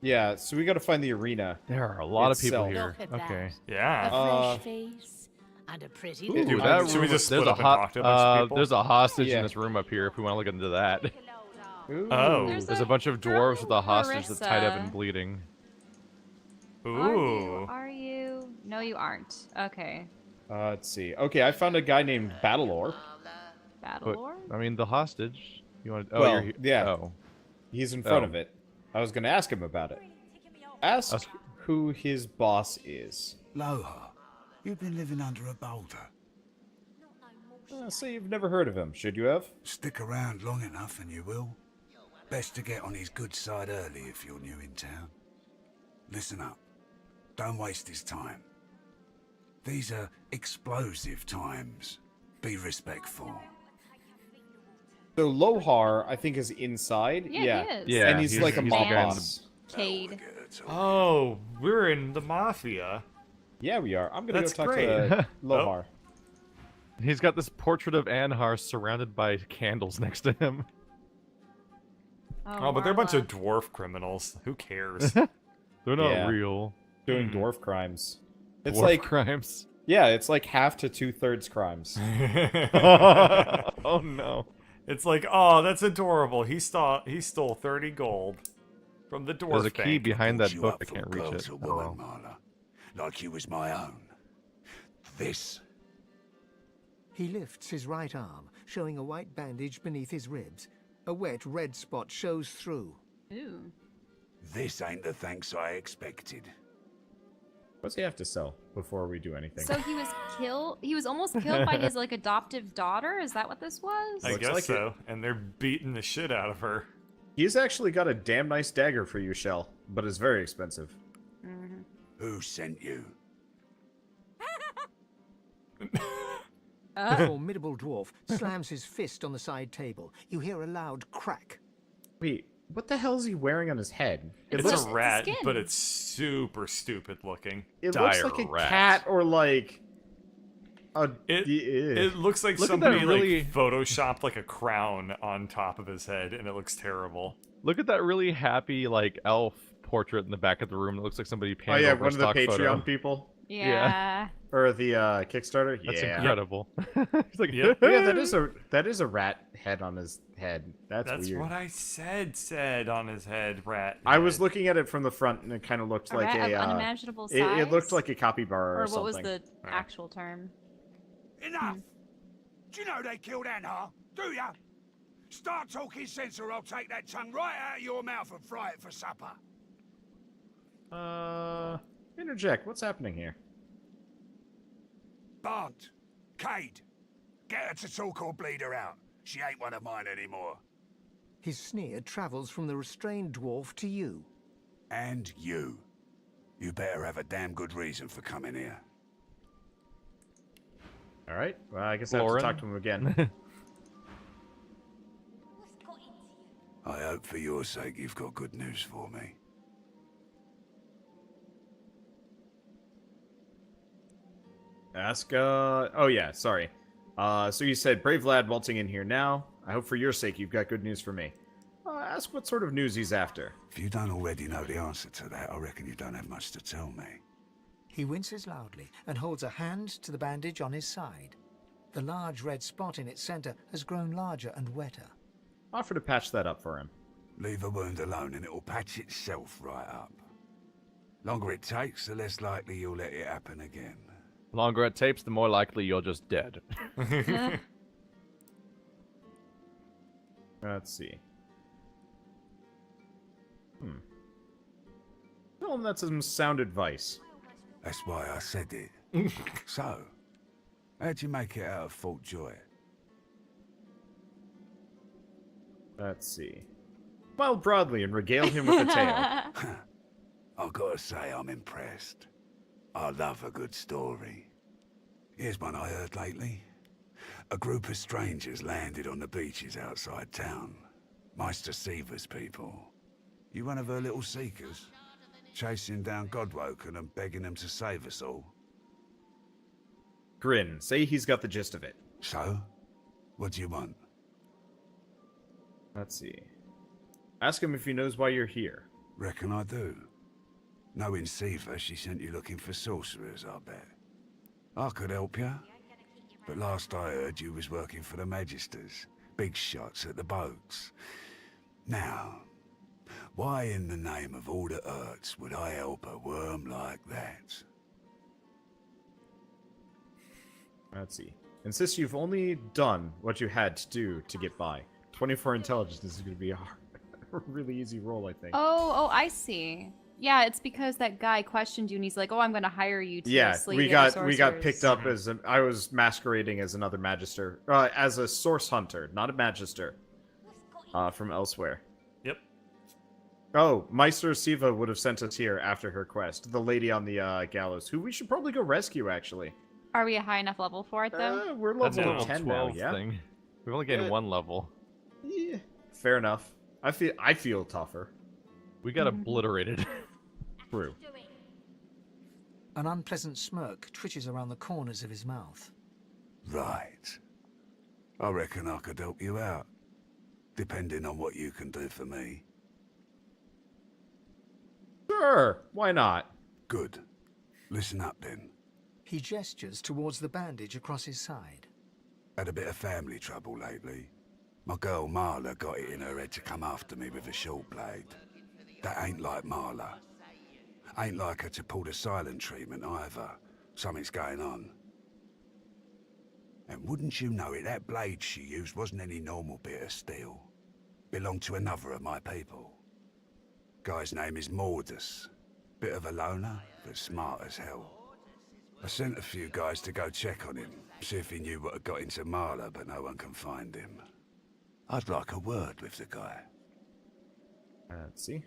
Yeah, so we gotta find the arena. There are a lot of people itself. here. Look at Okay. that. Yeah. A fresh face and a pretty Ooh, little that should we room, just there's split a up and talk to a bunch of people? there's a hostage Yeah. in this room up here if we want to look into that. Ooh. Oh. There's a bunch of dwarves with a hostage that's tied up and Larissa. bleeding. Ooh. Are you? No, you aren't. Okay. Let's see. Okay, I found a guy named Battlelore. Battle But, Lore? I mean, the hostage. You want? Oh, Well, you're here. yeah. Oh. He's in front Oh. of it. I was gonna ask him about it. Ask who his boss is. Loha, you've been living under a boulder. So you've never heard of him, should you have? Stick around long enough and you will. Best to get on his good side early if you're new in town. Listen up. Don't waste his time. These are explosive times. Be respectful. So Lohar, I think, is inside. Yeah, he is. Yeah, And he's like a he's mob the guy in the- boss. Cade. Oh, we're in the mafia. Yeah, we are. I'm gonna That's go talk great. to Lohar. He's got this portrait of Anhar surrounded by candles next to him. Oh, but they're a bunch of Marla. dwarf criminals. Who cares? They're not Yeah. real. Doing dwarf crimes. It's Dwarf like, crimes. yeah, it's like half to 2/3 crimes. Oh no. It's like, oh, that's adorable. He stole 30 gold from the dwarf There's a key bank. behind Brought that you book. up I for can't a reach girl it. to Oh, woman, well. Marla. Like you was my own. This. He lifts his right arm, showing a white bandage beneath his ribs. A wet red spot shows through. Ooh. This ain't the thanks I expected. What's he have to sell before we do anything? So he was killed. He was almost killed by his like adoptive daughter. Is that what this was? I Looks guess like so. And they're beating the shit out of her. He's actually got a damn nice dagger for you, Shell, but it's very expensive. Who sent you? The formidable dwarf slams his fist on the side table. You hear a loud crack. Wait, what the hell is he wearing on his head? It It's looks, a rat, skin. but it's super stupid looking. it looks dire like a rat. cat or like a. It looks like Look at somebody that really- like photoshopped like a crown on top of his head, and it looks terrible. Look at that really happy like elf portrait in the back of the room. It looks like somebody Oh painted yeah, over one a of the stock Patreon photo. Yeah. people Yeah. or the Kickstarter. That's yeah, incredible. He's like, Yep. yeah, that is a rat head on his head. That's That's weird. what I said on his head, rat. I was head. looking at it from the front, and it kind of looked A like rat a. of unimaginable it, it looked size? like a capybara or, Or something. what was the actual term? Enough! Do you know they killed Anhar? Do ya? Start talking sense or I'll take that tongue right out of your mouth and fry it for supper. Interject. What's happening here? Bant. Cade. Get her to talk or bleed her out. She ain't one of mine anymore. His sneer travels from the restrained dwarf to you. And you. You better have a damn good reason for coming here. All right. Well, I guess I have to Lauren? talk to him again. I hope for your sake you've got good news for me. Ask. Oh yeah. Sorry. So you said brave lad waltzing in here now. I hope for your sake you've got good news for me. Ask what sort of news he's after. If you don't already know the answer to that, I reckon you don't have much to tell me. He winces loudly and holds a hand to the bandage on his side. The large red spot in its center has grown larger and wetter. Offer to patch that up for him. Leave a wound alone and it'll patch itself right up. Longer it takes, the less likely you'll let it happen again. Longer it tapes, the more likely you're just dead. Let's see. Tell him that's some sound advice. That's why I said it. So, how'd you make it out of Fort Joy? Let's see. Smile broadly and regale him with a tale. I've got to say I'm impressed. I love a good story. Here's one I heard lately. A group of strangers landed on the beaches outside town. Meister Seaver's people. You one of her little seekers? Chasing down Godwoken and begging them to save us all. Grin. Say he's got the gist of it. So? What do you want? Let's see. Ask him if he knows why you're here. Reckon I do. Knowing Siva, she sent you looking for sorcerers, I bet. I could help you. But last I heard, you was working for the Magisters. Big shots at the boats. Now, why in the name of all the Earths would I help a worm like that? Let's see. Insist you've only done what you had to do to get by. 24 intelligence is going to be a really easy roll, I think. Oh, I see. Yeah, it's because that guy questioned you and he's like, "Oh, I'm going to hire you to Yeah, slay we the other got picked sorcerers." up as I was masquerading as another magister, as a source hunter, not a magister, from elsewhere. Yep. Oh, Meister Siva would have sent us here after her quest. The lady on the gallows, who we should probably go rescue, actually. Are we a high enough level for it though? We're That's a level level 10 now, 12 yeah. thing. We've only gained Yeah. 1 level. Yeah, fair enough. I feel tougher. We got obliterated. True. An unpleasant smirk twitches around the corners of his mouth. Right. I reckon I could help you out. Depending on what you can do for me. Sure, why not? Good. Listen up then. He gestures towards the bandage across his side. Had a bit of family trouble lately. My girl Marla got it in her head to come after me with a short blade. That ain't like Marla. Ain't like her to pull the silent treatment either. Something's going on. And wouldn't you know it, that blade she used wasn't any normal bit of steel. Belonged to another of my people. Guy's name is Mordus. Bit of a loner, but smart as hell. I sent a few guys to go check on him, see if he knew what had got into Marla, but no one can find him. I'd like a word with the guy. Let's see.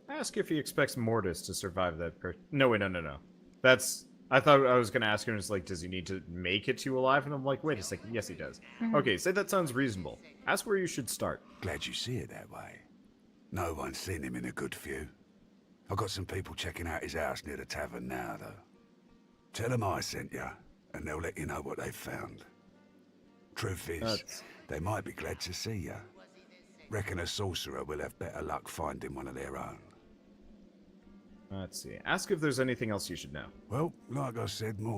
Ask if he expects Mortis to survive that No, wait, no. That's... I thought I was going to ask him, it's like, does he need to make it to alive? And I'm like, wait a second, yes he does. Okay, say that sounds reasonable. Ask where you should start. Glad you see it that way. No one's seen him in a good few. I've got some people checking out his house near the tavern now, though. Tell them I sent you, and they'll let you know what they've found. Truth is, they might be glad to see you. Reckon a sorcerer will have better luck finding one of their own. Let's see. Ask if there's anything else you should know. Well, like I said, more